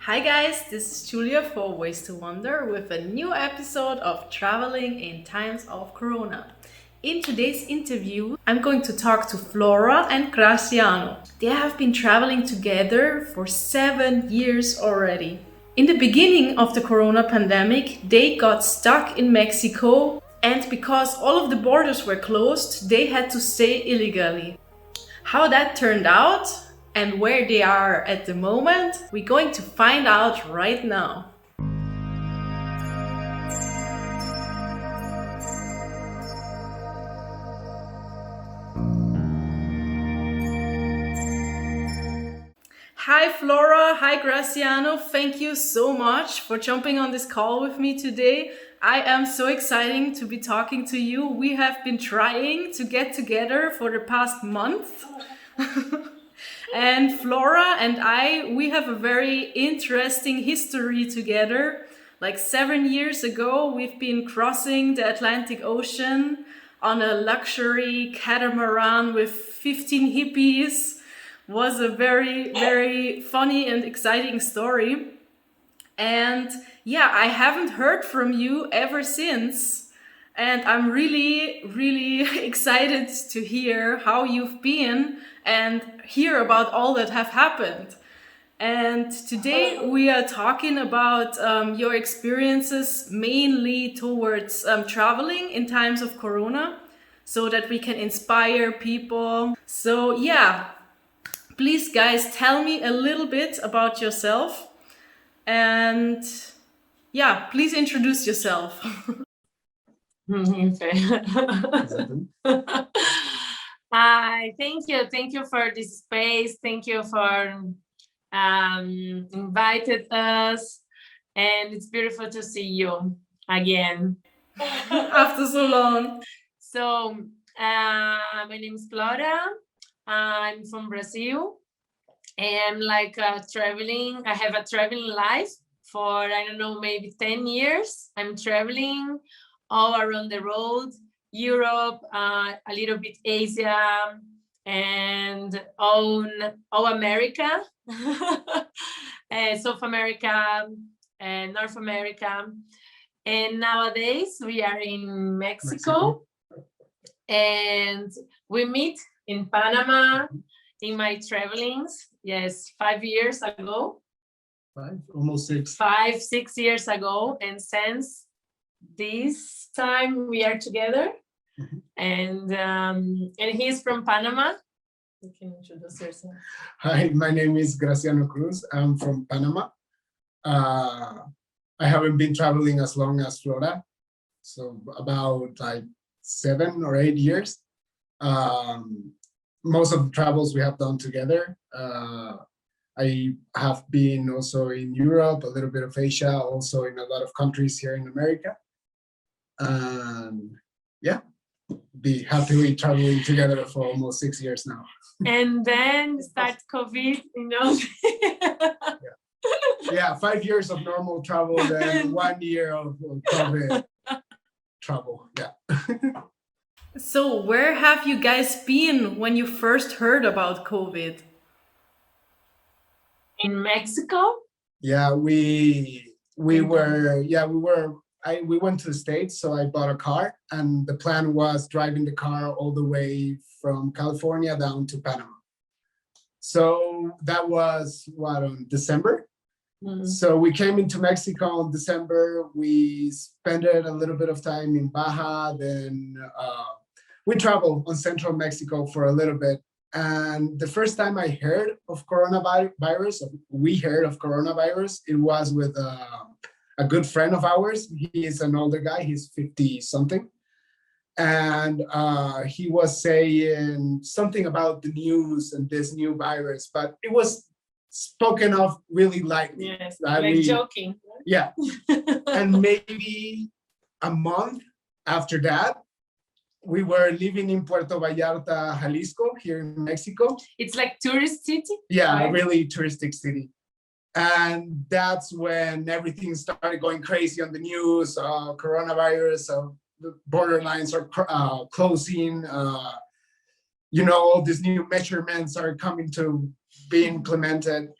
Hi guys, this is Julia for Ways to Wonder with a new episode of Traveling in Times of Corona. In today's interview, I'm going to talk to Flora and Graciano. They have been traveling together for 7 years already. In the beginning of the Corona pandemic, they got stuck in Mexico, and because all of the borders were closed, they had to stay illegally. How that turned out and where they are at the moment, we're going to find out right now. Hi Flora, hi Graciano. Thank you so much for jumping on this call with me today. I am so excited to be talking to you. We have been trying to get together for the past month. And Flora and we have a very interesting history together. Like 7 years ago, we've been crossing the Atlantic Ocean on a luxury catamaran with 15 hippies. Was a very, very funny and exciting story. And yeah, I haven't heard from you ever since. And I'm really, really excited to hear how you've been and hear about all that have happened. And today we are talking about your experiences mainly towards traveling in times of Corona so that we can inspire people. So yeah, please guys tell me a little bit about yourself and yeah, please introduce yourself. Okay. Hi, thank you. Thank you for this space. Thank you for invited us. And it's beautiful to see you again. After so long. So my name is Flora. I'm from Brazil. And like traveling, I have a traveling life for, I don't know, maybe 10 years. I'm traveling all around the world, Europe, a little bit Asia, and all America, South America, and North America. And nowadays we are in Mexico. And we meet in Panama in my travelings. Yes, 5 years ago. Almost 6. 5-6 years ago, and since this time we are together. And he's from Panama. You can introduce yourself. Hi, my name is Graciano Cruz. I'm from Panama. I haven't been traveling as long as Flora, so about like 7 or 8 years. Most of the travels we have done together. I have been also in Europe, a little bit of Asia, also in a lot of countries here in America. Yeah, be happily traveling together for almost 6 years now. And then start COVID, you know. Yeah, 5 years of normal travel, then 1 year of COVID travel. Yeah. So where have you guys been when you first heard about COVID? In Mexico? Yeah, we went to the States, so I bought a car, and the plan was driving the car all the way from California down to Panama. So that was on December. So we came into Mexico in December. We spent a little bit of time in Baja, then we traveled on central Mexico for a little bit. And the first time I heard of coronavirus, we heard of coronavirus, it was with a good friend of ours. He is an older guy, he's 50 something. And he was saying something about the news and this new virus, but it was spoken of really lightly. Yes, like joking. Yeah. And maybe a month after that, we were living in Puerto Vallarta, Jalisco, here in Mexico. It's like tourist city? Yeah, right? Really touristic city. And that's when everything started going crazy on the news, coronavirus, the border lines are closing, all these new measurements are coming to be implemented.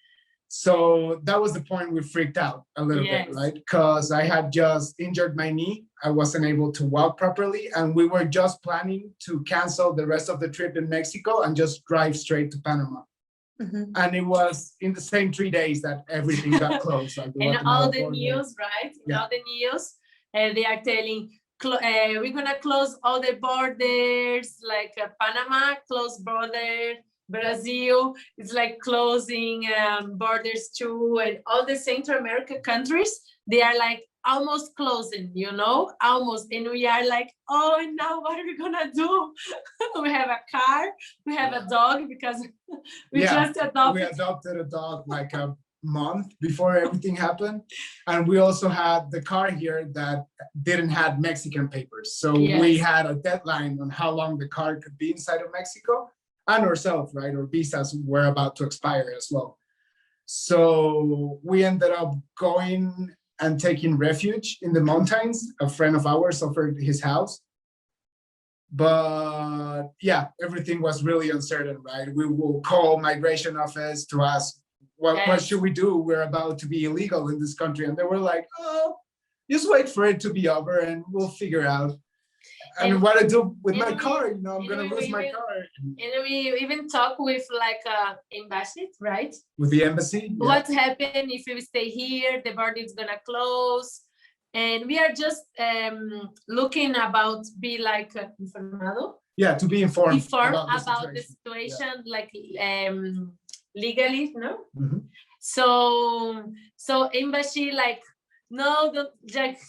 So that was the point we freaked out a little bit, right? Because I had just injured my knee. I wasn't able to walk properly. And we were just planning to cancel the rest of the trip in Mexico and just drive straight to Panama. And it was in the same 3 days that everything got closed. Like and all the news, right? Yeah. All the news, they are telling, we're gonna close all the borders, like Panama, close border, Brazil, it's like closing borders too, and all the Central America countries, they are like almost closing, you know, almost. And we are like, oh, now what are we gonna do? We have a car, we have a dog, because we just adopted. We adopted a dog like a month before everything happened. And we also had the car here that didn't have Mexican papers. So we had a deadline on how long the car could be inside of Mexico, and ourselves, right? Our visas were about to expire as well. So we ended up going and taking refuge in the mountains. A friend of ours offered his house. But yeah, everything was really uncertain, right? We will call migration office to ask, what should we do? We're about to be illegal in this country. And they were like, oh, just wait for it to be over and we'll figure out. And what I do with my car, you know, I'm gonna lose my car. And we even talk with like embassy, right? With the embassy. Yeah. What happened if we stay here? The border is gonna close, and we are just looking about be like informado. Yeah, to be informed about the situation, like legally, no. So embassy like. No, don't, Jack.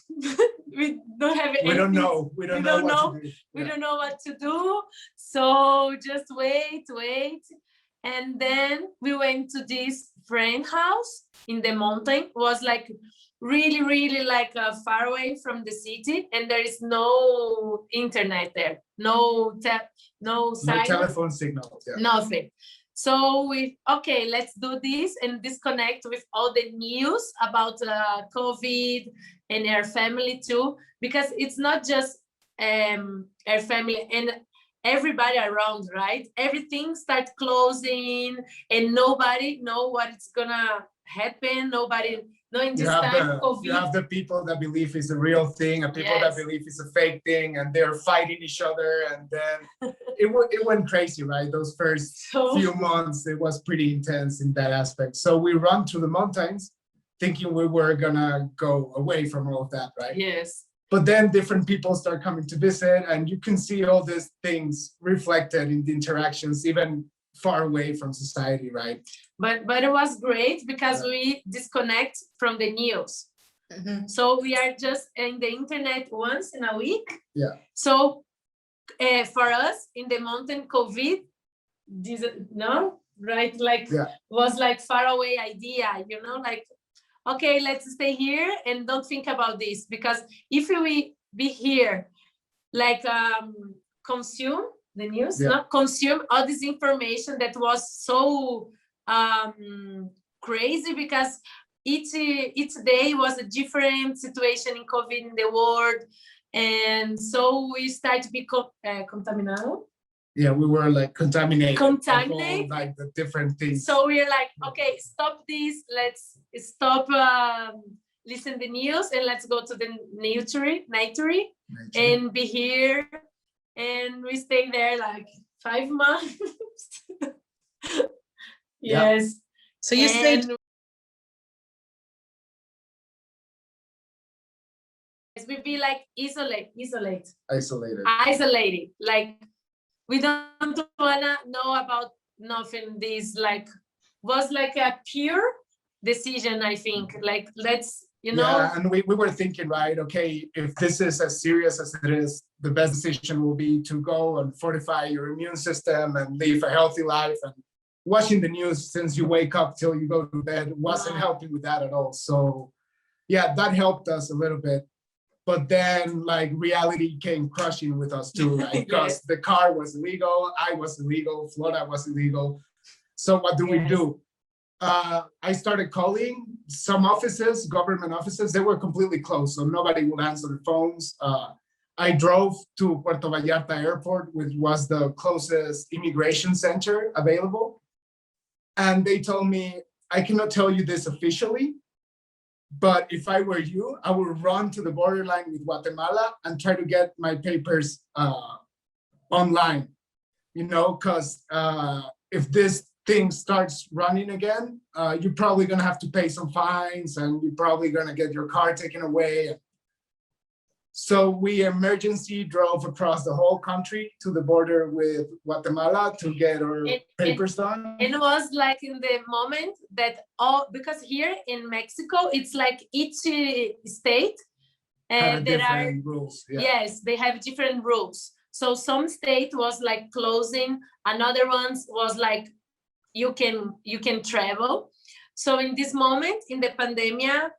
We don't have. We don't know. We don't know. We don't know what to do. So just wait, and then we went to this friend house in the mountain. It was like really like far away from the city, and there is no internet there, no telephone signal, nothing. So let's do this and disconnect with all the news about COVID and our family too, because it's not just our family and everybody around, right? Everything starts closing and nobody know what's gonna happen. Nobody knowing this time. You have the people that believe it's a real thing and people that believe it's a fake thing, and they're fighting each other. And then it went crazy, right? Those first few months, it was pretty intense in that aspect. So we run through the mountains thinking we were gonna go away from all of that, right? Yes. But then different people start coming to visit, and you can see all these things reflected in the interactions, even far away from society, right? But it was great because we disconnect from the news. So we are just in the internet once in a week. Yeah. So for us in the mountain, COVID, was like far away idea, you know, like, okay, let's stay here and don't think about this, because if we be here, like consume the news, not consume all this information that was so crazy, because each day was a different situation in COVID in the world, and so we start to be contaminado. Yeah, we were like contaminated. Like the different things. So we're like, okay, stop this. Let's stop listen the news and let's go to the nature and be here. And we stay there like 5 months. Yes. So you stayed. We be like isolated. Like we don't wanna know about nothing. This like was like a pure decision, I think. Like let's, you know. Yeah, and we were thinking, right, okay, if this is as serious as it is, the best decision will be to go and fortify your immune system and live a healthy life. And watching the news since you wake up till you go to bed wasn't helping with that at all. So yeah, that helped us a little bit. But then like reality came crushing with us too, right? Because the car was illegal, I was illegal, Flora was illegal. So what do we do? I started calling some offices, government offices. They were completely closed, so nobody would answer the phones. I drove to Puerto Vallarta Airport, which was the closest immigration center available. And they told me, I cannot tell you this officially, but if I were you, I would run to the borderline with Guatemala and try to get my papers online, you know, because if this thing starts running again, you're probably gonna have to pay some fines and you're probably gonna get your car taken away. So we emergency drove across the whole country to the border with Guatemala to get our papers done. It was like in the moment that because here in Mexico, it's like each state and there are rules. Yeah. Yes, they have different rules. So some state was like closing, another ones was like you can travel. So in this moment, in the pandemia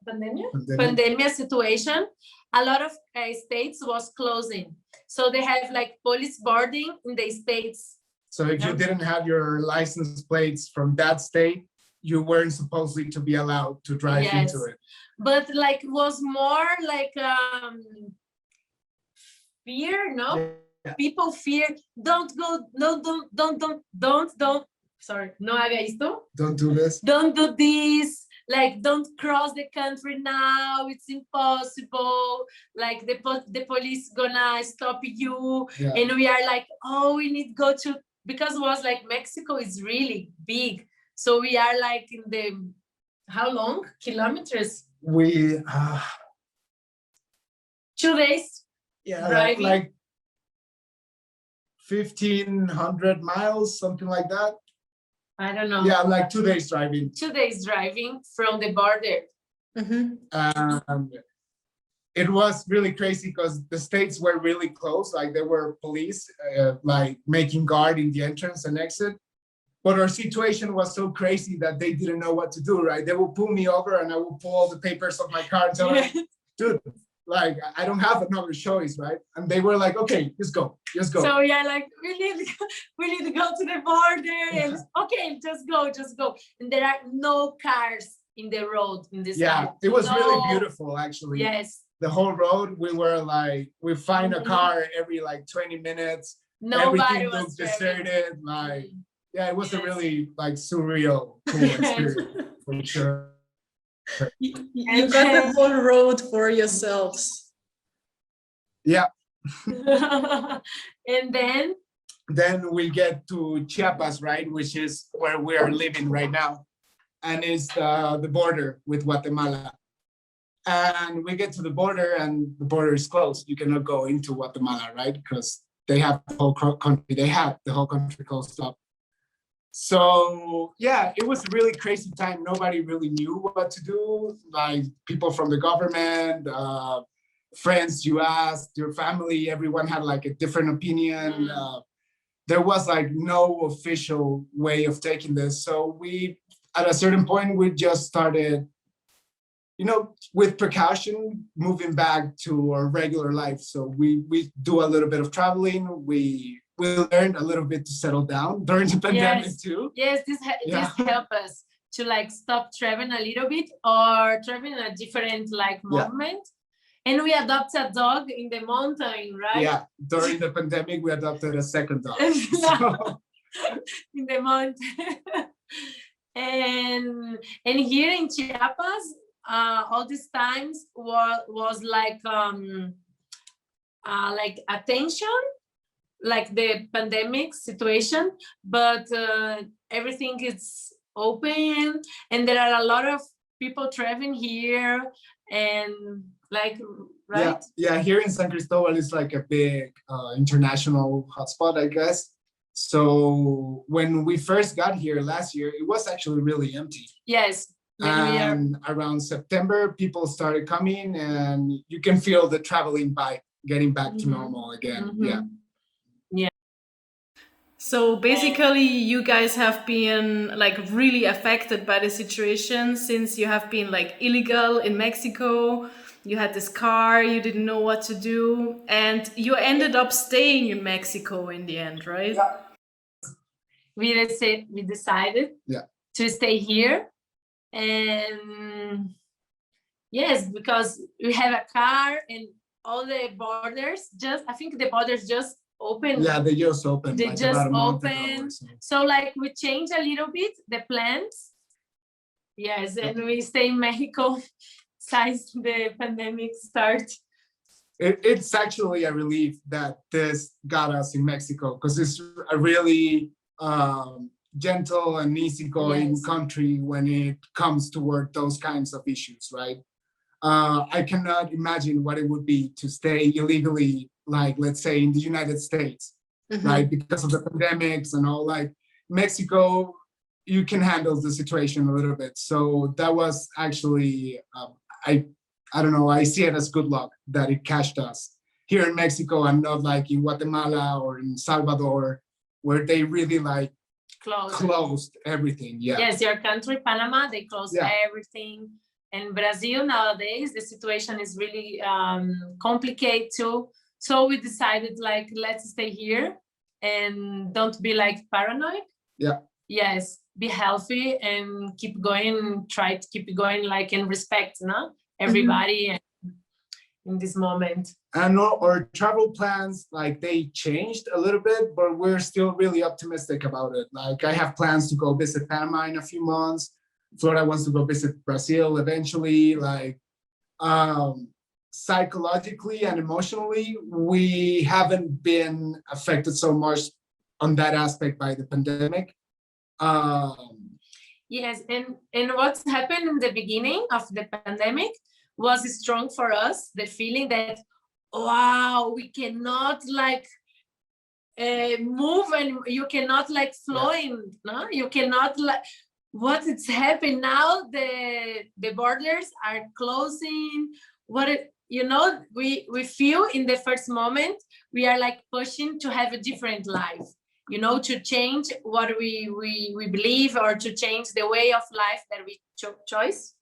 situation, a lot of states was closing. So they have like police boarding in the states. So if you didn't have your license plates from that state, you weren't supposedly to be allowed to drive into it. But like was more like fear, no? Yeah. People fear, don't go, no, don't, sorry, no haga esto. Don't do this. Don't do this. Like, don't cross the country now. It's impossible. Like the police gonna stop you. Yeah. And we are like, oh, we need to go to, because it was like Mexico is really big. So we are like in the, how long? Kilometers? We, 2 days. yeah, driving. like 1,500 miles, something like that. I don't know. Yeah, like 2 days driving. 2 days driving from the border. It was really crazy because the states were really close. Like there were police like making guard in the entrance and exit. But our situation was so crazy that they didn't know what to do, right? They will pull me over and I will pull all the papers of my car and tell them, dude, like I don't have another choice, right? And they were like, okay, just go. So yeah, like we need to go to the border and okay, just go. And there are no cars in the road in this side. It was really beautiful actually. Yes. The whole road, we were like, we find a car every like 20 minutes. Nobody Everything was looked deserted. Like, yeah, it was a really like surreal, cool experience for sure. You got the whole road for yourselves. Yeah. And then we get to Chiapas, right, which is where we are living right now, and it's the border with Guatemala. And we get to the border and the border is closed. You cannot go into Guatemala, right? Because they have the whole country. They have the whole country closed up. So yeah, it was a really crazy time. Nobody really knew what to do. Like people from the government, friends you asked, your family, everyone had like a different opinion. There was like no official way of taking this. So we, at a certain point, we just started, you know, with precaution, moving back to our regular life. So we do a little bit of traveling. We learned a little bit to settle down during the pandemic too. Yes, this helped us to like stop traveling a little bit or traveling a different like movement. And we adopted a dog in the mountain, right? Yeah, during the pandemic, we adopted a second dog. In the mountain. and here in Chiapas, all these times was like attention, like the pandemic situation, but everything is open and there are a lot of people traveling here and like, right? Yeah, here in San Cristobal is like a big international hotspot, I guess. So when we first got here last year, it was actually really empty. Yes. And around September, people started coming and you can feel the traveling bike getting back to normal again. Yeah. So basically you guys have been like really affected by the situation since you have been like illegal in Mexico. You had this car, you didn't know what to do, and you ended up staying in Mexico in the end, right? Yeah. We decided to stay here. And yes, because we have a car and all the borders I think the borders just open. Yeah, they just opened. They like just about a month ago open. or so. So like we changed a little bit the plans Yes, and we stay in Mexico since the pandemic start. It's actually a relief that this got us in Mexico, because it's a really gentle and easygoing Yes. country when it comes toward those kinds of issues, right? I cannot imagine what it would be to stay illegally, like let's say in the United States, right? Because of the pandemics and all. Like Mexico, you can handle the situation a little bit. So that was actually, I don't know, I see it as good luck that it catched us here in Mexico and not like in Guatemala or in Salvador, where they really like closed everything. Yeah. Yes, your country, Panama, they closed Yeah. everything. And Brazil nowadays, the situation is really complicated too. So we decided like, let's stay here and don't be like paranoid. Yeah. Yes, be healthy and keep going, try to keep going like in respect, no? Everybody in this moment. And our travel plans, like they changed a little bit, but we're still really optimistic about it. Like I have plans to go visit Panama in a few months. Flora wants to go visit Brazil eventually. Like psychologically and emotionally, we haven't been affected so much on that aspect by the pandemic. Yes, and what's happened in the beginning of the pandemic was strong for us, the feeling that, wow, we cannot like move and you cannot like flowing, no? You cannot like, what is happening now, the borders are closing, you know, we feel in the first moment, we are like pushing to have a different life, you know, to change what we believe, or to change the way of life that we choose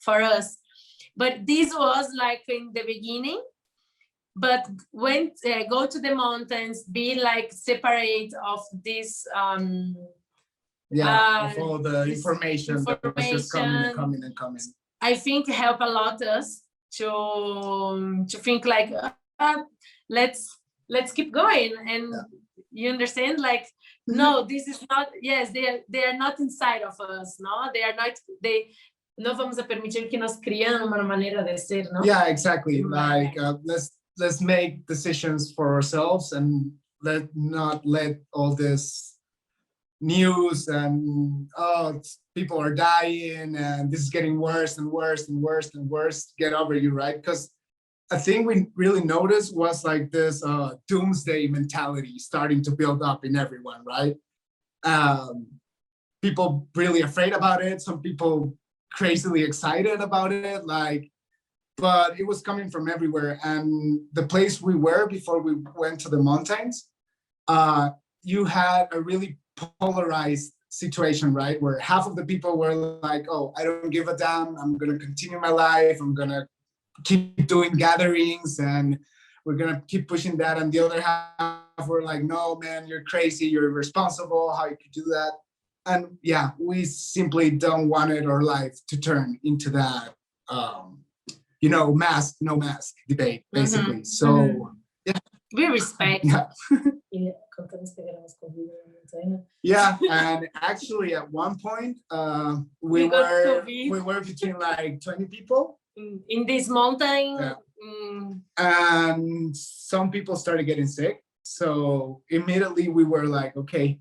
for us. But this was like in the beginning, but when go to the mountains, be like separate of this of all the information that was just coming. I think help a lot us to think like let's keep going, and you understand, like no, this is not, yes, they are not inside of us, no, they are not, não vamos a permitir que nós criamos uma maneira de ser, no? Yeah, exactly. Like let's make decisions for ourselves and not let all this news and people are dying and this is getting worse and worse and worse and worse get over you, right? Because a thing we really noticed was like this doomsday mentality starting to build up in everyone, right? People really afraid about it, some people crazily excited about it, like, but it was coming from everywhere. And the place we were before we went to the mountains, you had a really polarized situation, right? Where half of the people were like, oh, I don't give a damn, I'm gonna continue my life, I'm gonna keep doing gatherings and we're gonna keep pushing that. And the other half were like, no, man, you're crazy, you're irresponsible, how you could do that? And yeah, we simply don't want our life to turn into that, you know, mask, no mask debate, basically. So yeah. We respect. Yeah, and actually at one point, we were between like 20 people. In this mountain. Yeah. And some people started getting sick. So immediately we were like, okay,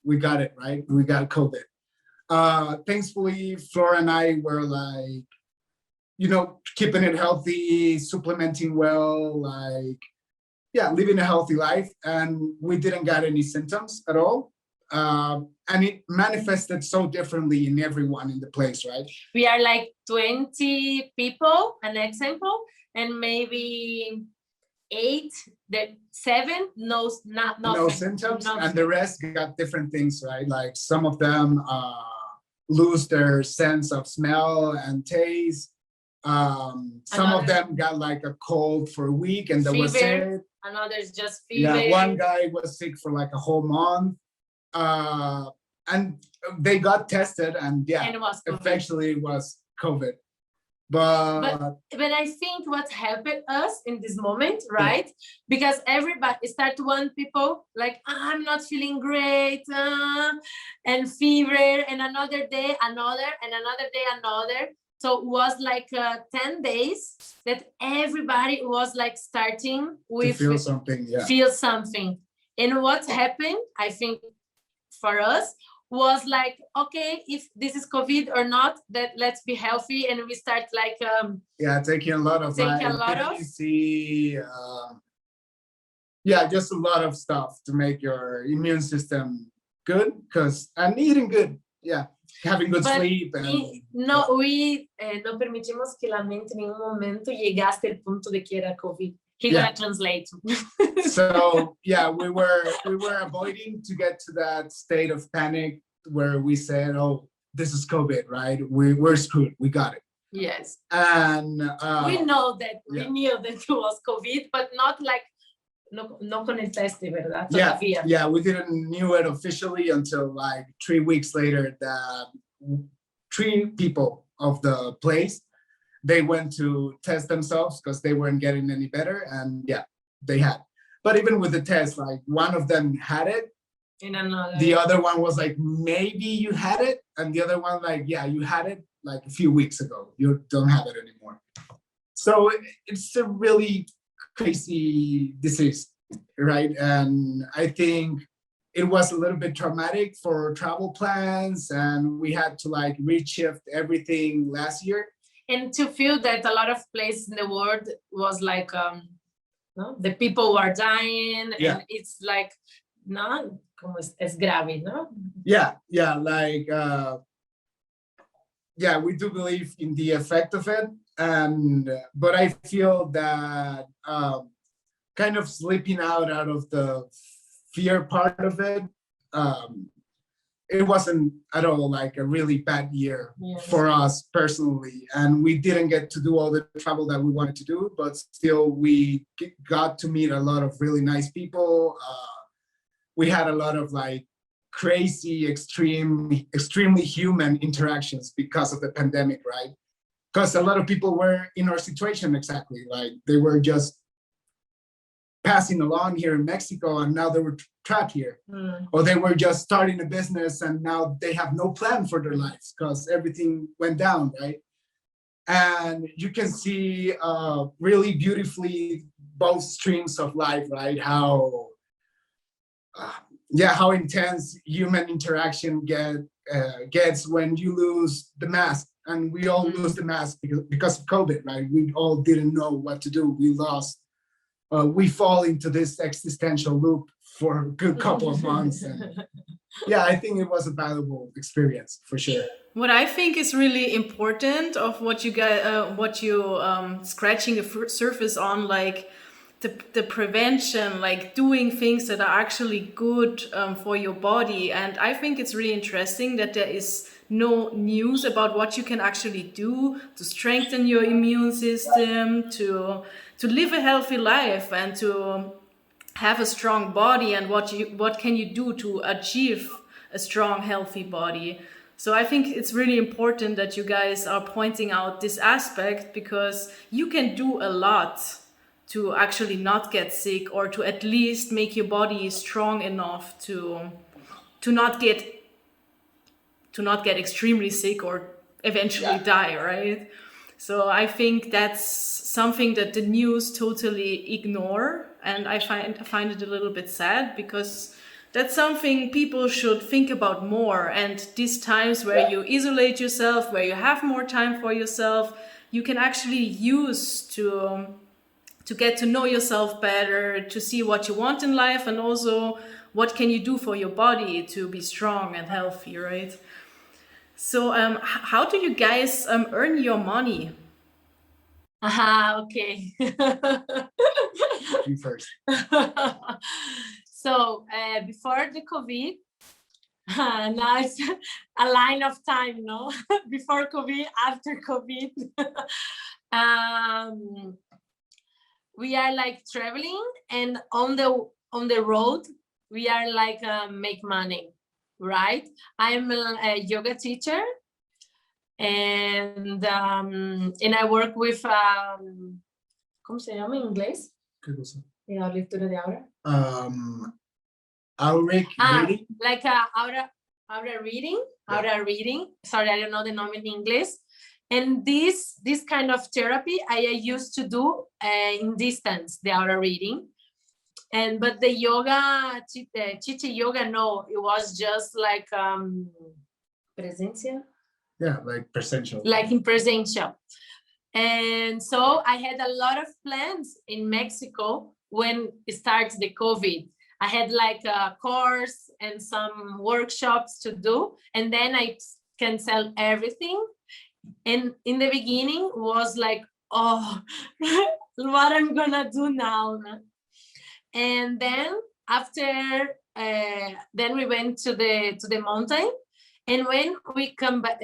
we got it, right? We got COVID. Thankfully, Flora and I were like, you know, keeping it healthy, supplementing well, like, yeah, living a healthy life. And we didn't get any symptoms at all. And it manifested so differently in everyone in the place, right? We are like 20 people, an example, and maybe 7, no symptoms, and the rest got different things, right? Like some of them lose their sense of smell and taste. Some of them got like a cold for a week and that was it. Another's just fever. Yeah, one guy was sick for like a whole month. And they got tested and yeah, and it was eventually it was COVID. But I think what helped us in this moment, right? Because everybody start to want people like, I'm not feeling great, and fever, and another day another, and another day another. So it was like 10 days that everybody was like starting with feel something, feel something. And what happened, I think, for us was like, okay, if this is COVID or not, that let's be healthy, and we start like taking a lot of vitamin C, just a lot of stuff to make your immune system good, and eating good, having good sleep. And, no permitimos que la mente en ningún momento llegaste al punto de que era COVID. He's gonna translate. So we were avoiding to get to that state of panic where we said, "Oh, this is COVID, right? We're screwed. We got it." Yes. And we know that we knew that it was COVID, but not like no con el teste, ¿verdad? Todavía. Yeah, we didn't knew it officially until like 3 weeks later that 3 people of the place, they went to test themselves because they weren't getting any better, and they had. But even with the test, like one of them had it, the other one was like, maybe you had it, and the other one like, you had it like a few weeks ago, you don't have it anymore. So it's a really crazy disease, right? And I think it was a little bit traumatic for travel plans, and we had to like reshift everything last year. And to feel that a lot of places in the world was like, no, the people were dying, and it's like, no, como es grave, no? Like, we do believe in the effect of it, but I feel that kind of slipping out of the fear part of it, it wasn't at all like a really bad year for us personally, and we didn't get to do all the travel that we wanted to do, but still we got to meet a lot of really nice people. We had a lot of like crazy, extremely human interactions because of the pandemic, right? Because a lot of people were in our situation exactly, like they were just passing along here in Mexico, and now they were trapped here, or they were just starting a business and now they have no plan for their lives because everything went down, right? And you can see really beautifully both streams of life, right? How intense human interaction gets when you lose the mask, and we all lose the mask because of COVID, right? We all didn't know what to do. We fall into this existential loop for a good couple of months. And I think it was a valuable experience for sure. What I think is really important of what you guys, scratching the surface on, like the prevention, like doing things that are actually good for your body. And I think it's really interesting that there is no news about what you can actually do to strengthen your immune system, to live a healthy life, and to have a strong body, and what can you do to achieve a strong, healthy body. So I think it's really important that you guys are pointing out this aspect, because you can do a lot to actually not get sick, or to at least make your body strong enough to not get extremely sick or eventually die, right? So I think that's something that the news totally ignore, and I find it a little bit sad, because that's something people should think about more. And these times where you isolate yourself, where you have more time for yourself, you can actually use to get to know yourself better, to see what you want in life, and also what can you do for your body to be strong and healthy, right? So how do you guys earn your money? Okay. You first. So before the COVID, now it's a line of time, no? Before COVID, after COVID. We are like traveling, and on the road we are like make money, right? I'm a yoga teacher, and I work with ¿cómo se llama en inglés? ¿Qué cosa? La lectura de aura. Auric reading. Like aura reading. Yeah. Aura reading. Sorry, I don't know the name in English. And this kind of therapy I used to do in distance, the aura reading. But the yoga, Chichi yoga, no, it was just like presencia. Yeah, like presential. Like in presential. And so I had a lot of plans in Mexico when it starts the COVID. I had like a course and some workshops to do, and then I cancel everything. And in the beginning was like, oh, what I'm gonna do now? And then after, then we went to the mountain. And when we come back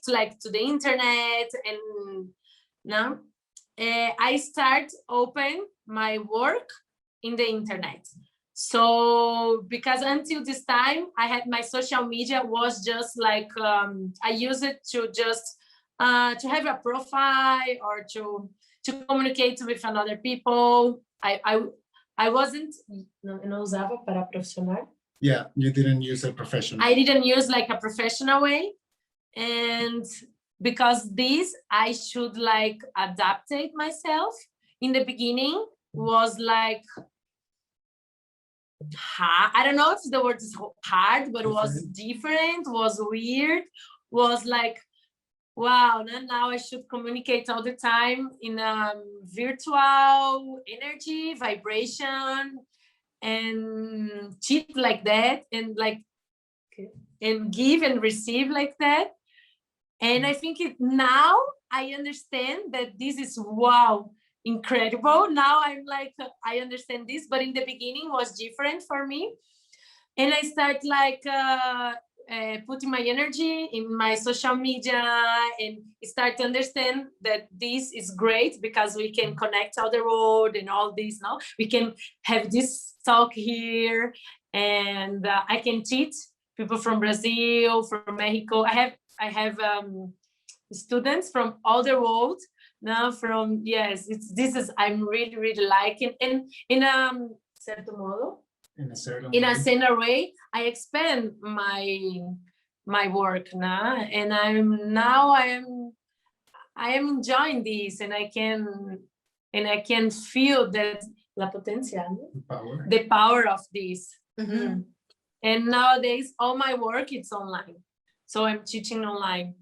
to like to the internet, and now I start open my work in the internet. So because until this time I had my social media was just like I use it to just to have a profile or to communicate with another people. I wasn't, no usava para profissional. Yeah, you didn't use a professional. I didn't use like a professional way. And because this, I should like adapt it myself. In the beginning was like, I don't know if the word is hard, but it was different, was weird, was like, wow, now I should communicate all the time in virtual energy, vibration, and cheat like that, and like and give and receive like that. And I think now I understand that this is wow, incredible. Now I'm like I understand this, but in the beginning was different for me. And I start like putting my energy in my social media and start to understand that this is great because we can connect all the world and all this. Now we can have this talk here, and I can teach people from Brazil, from Mexico. I have students from all the world now. From this is I'm really liking, and in certo modo. In a certain way, I expand my work now, and I am enjoying this, and I can feel that la potencia, the power of this. Mm-hmm. And nowadays, all my work it's online, so I'm teaching online.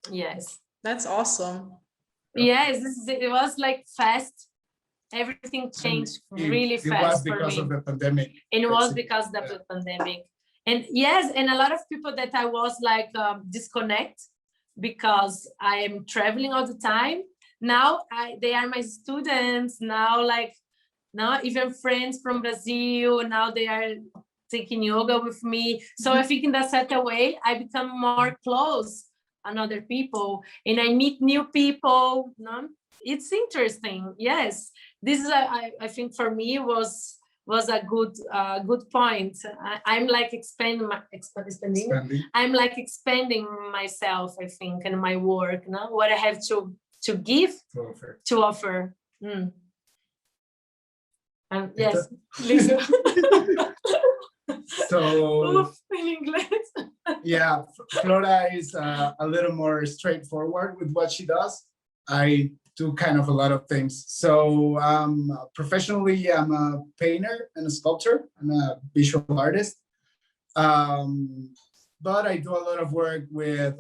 Yes, that's awesome. Yes, it was like fast. Everything changed really fast for me. It was because of the pandemic. And it was because of the pandemic. And yes, and a lot of people that I was like disconnect because I am traveling all the time. Now they are my students. Now even friends from Brazil. Now they are taking yoga with me. So I think in that certain way, I become more close on other people, and I meet new people. No? It's interesting. Yes, this is I think for me was a good point. I'm like expanding. I'm like expanding myself, I think, and my work. No? What I have to give, to offer. Mm. Yes, Lisa. So in English. Yeah, Flora is a little more straightforward with what she does. I do kind of a lot of things. So professionally, I'm a painter and a sculptor. I'm a visual artist. But I do a lot of work with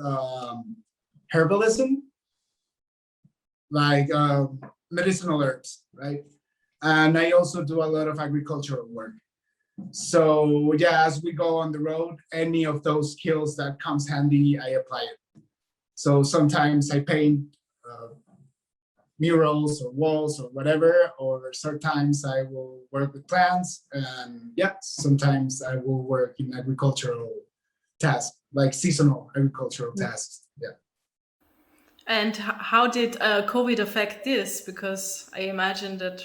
herbalism, like medicinal herbs, right? And I also do a lot of agricultural work. So yeah, as we go on the road, any of those skills that comes handy, I apply it. So sometimes I paint murals or walls or whatever, or sometimes I will work with plants, and yeah, sometimes I will work in agricultural tasks, like seasonal agricultural tasks. Yeah. And how did COVID affect this? Because I imagine that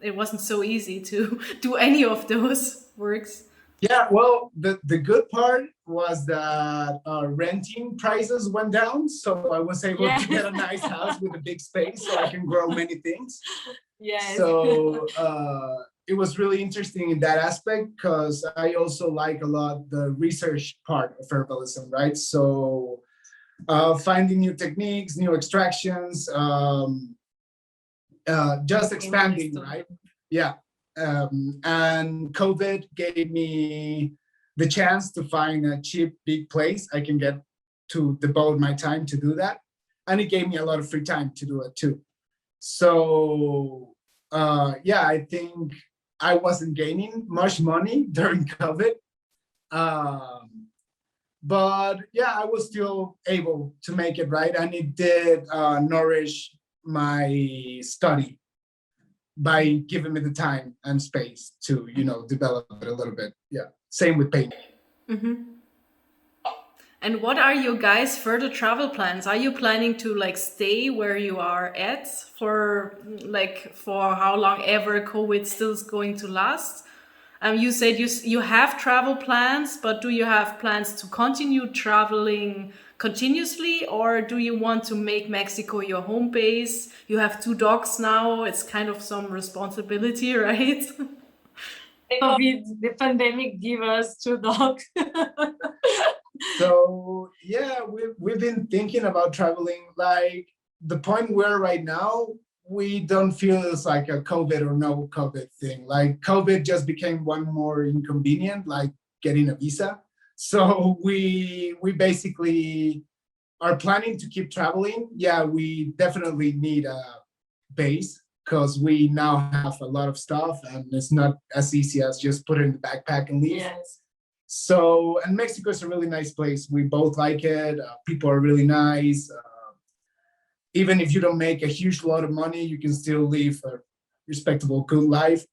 it wasn't so easy to do any of those works. Yeah, well, the good part was that renting prices went down, so I was able to get a nice house with a big space, so I can grow many things. Yes. So it was really interesting in that aspect because I also like a lot the research part of herbalism, right? So finding new techniques, new extractions, just expanding, right? Yeah. And COVID gave me the chance to find a cheap, big place I can get to devote my time to do that. And it gave me a lot of free time to do it too. So yeah, I think I wasn't gaining much money during COVID. But yeah, I was still able to make it, right. And it did nourish my study by giving me the time and space to, develop it a little bit. Yeah. Same with painting. And what are your guys' further travel plans? Are you planning to like stay where you are at for how long ever COVID still is going to last? You said you have travel plans, but do you have plans to continue traveling continuously, or do you want to make Mexico your home base? You have 2 dogs now. It's kind of some responsibility, right? COVID, the pandemic gave us 2 dogs. So yeah, we've been thinking about traveling. Like the point we're right now, we don't feel it's like a COVID or no COVID thing. Like COVID just became one more inconvenient, like getting a visa. So we basically are planning to keep traveling. Yeah, we definitely need a base because we now have a lot of stuff and it's not as easy as just put it in the backpack and leave. Yes. So, and Mexico is a really nice place. We both like it. People are really nice. Even if you don't make a huge lot of money, you can still live a respectable, good life.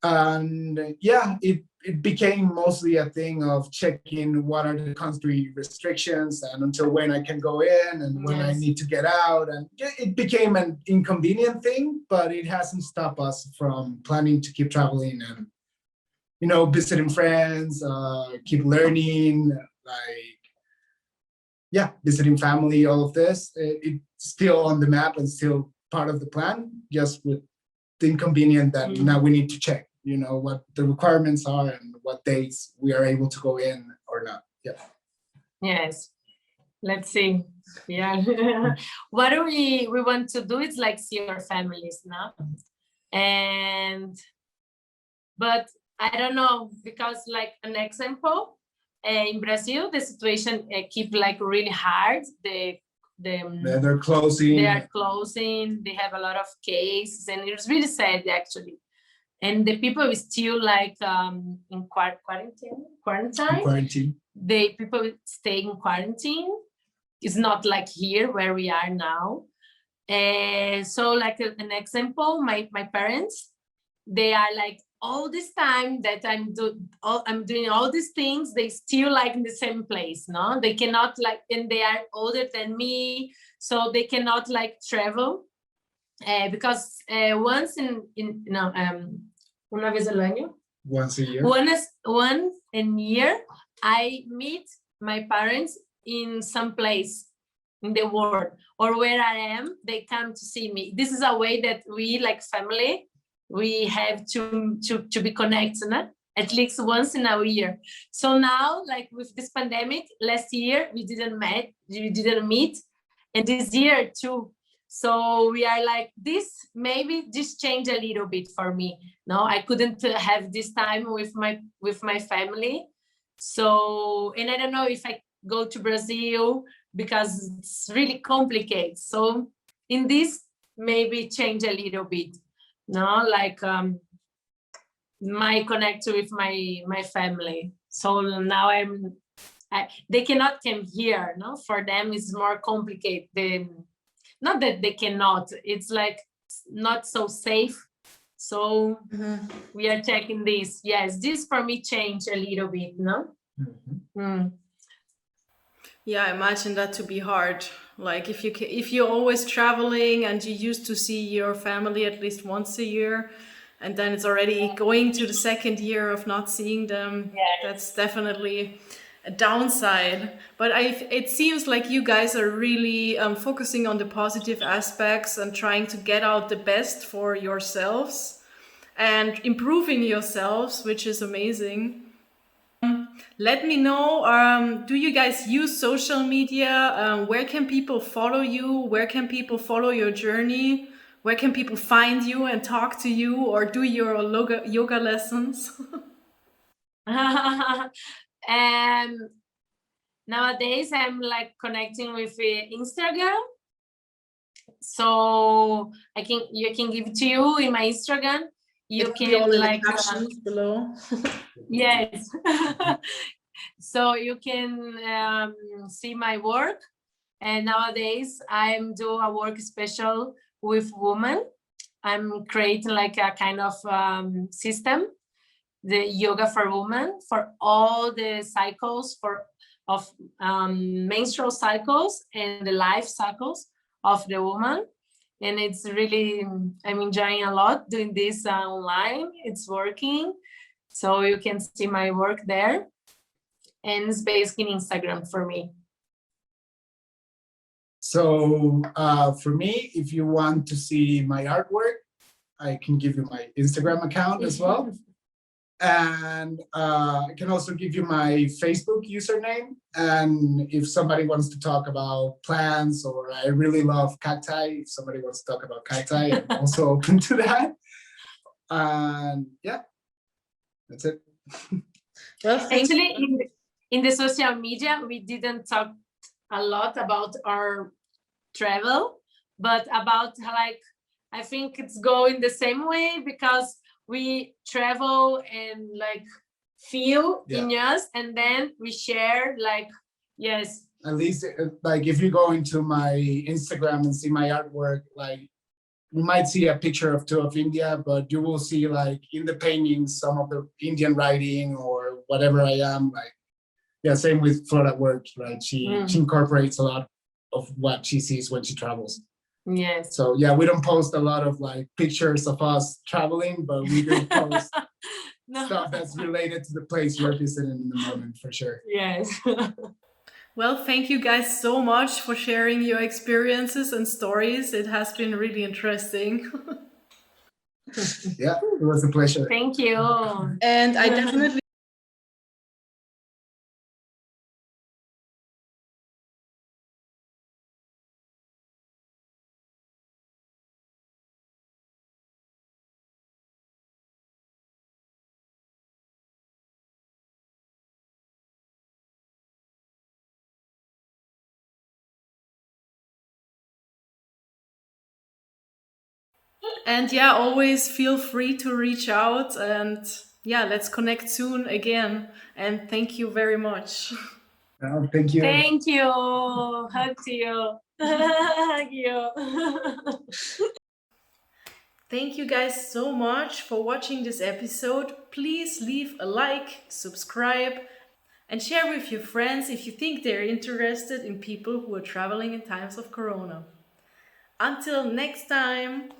And yeah, it became mostly a thing of checking what are the country restrictions and until when I can go in and when I need to get out. And it became an inconvenient thing, but it hasn't stopped us from planning to keep traveling and, visiting friends, keep learning, visiting family, all of this. It's still on the map and still part of the plan, just with the inconvenience that now we need to check, what the requirements are and what days we are able to go in or not. Yeah. Yes. Let's see. Yeah. What we want to do is like see our families now. But I don't know, because like an example, in Brazil, the situation keep like really hard. They're closing. They are closing. They have a lot of cases, and it's really sad actually. And the people is still like in quarantine. Quarantine. The people stay in quarantine. It's not like here where we are now. So like an example, my parents, they are like all this time that I'm doing all these things, they still like in the same place, no? They cannot like, and they are older than me, so they cannot like travel because once una vez al año, once a year, once a year, I meet my parents in some place in the world or where I am. They come to see me. This is a way that we like family. We have to be connected, no? At least once in a year. So now, like with this pandemic, last year we didn't meet, and this year too. So we are like this. Maybe this changed a little bit for me. No, I couldn't have this time with my family. So, and I don't know if I go to Brazil because it's really complicated. So in this, maybe change a little bit. No, like my connection with my family. So now they cannot come here. No, for them it's more complicated. Not that they cannot. It's like not so safe. So we are checking this. Yes, this for me changed a little bit. No. Yeah, I imagine that to be hard. Like if you're always traveling and you used to see your family at least once a year, and then it's already going to the second year of not seeing them. Yes. That's definitely a downside. But it seems like you guys are really focusing on the positive aspects and trying to get out the best for yourselves and improving yourselves, which is amazing. Let me know, do you guys use social media? Where can people follow you? Where can people follow your journey? Where can people find you and talk to you or do your yoga lessons? Nowadays I'm like connecting with Instagram, so you can give it to you in my Instagram. You It'll be all can in like the captions below. yes. So you can see my work, and nowadays I'm do a work special with women. I'm creating like a kind of system, the yoga for women, for all the cycles of menstrual cycles and the life cycles of the woman. And it's really, I'm enjoying a lot doing this online. It's working. So you can see my work there. And it's basically Instagram for me. So for me, if you want to see my artwork, I can give you my Instagram account as well. And I can also give you my Facebook username. And if somebody wants to talk about plants, or I really love cacti, if somebody wants to talk about cacti, I'm also open to that. And yeah, that's it. Well, actually, in the social media, we didn't talk a lot about our travel, but about like, I think it's going the same way, because we travel and like feel in us, and then we share like, yes. At least like if you go into my Instagram and see my artwork, like you might see a picture of tour of India, but you will see like in the paintings some of the Indian writing or whatever I am. Like, yeah, same with Flora work, right? She incorporates a lot of what she sees when she travels. Yes. So yeah, we don't post a lot of like pictures of us traveling, but we do post stuff that's related to the place we're visiting in the moment, for sure. Yes. Well, thank you guys so much for sharing your experiences and stories. It has been really interesting. Yeah, it was a pleasure. Thank you. And I definitely and yeah, always feel free to reach out, and yeah, let's connect soon again. And thank you very much. Oh, thank you. Thank you. Hug to you. Hug you. Thank you guys so much for watching this episode. Please leave a like, subscribe, and share with your friends if you think they're interested in people who are traveling in times of Corona. Until next time.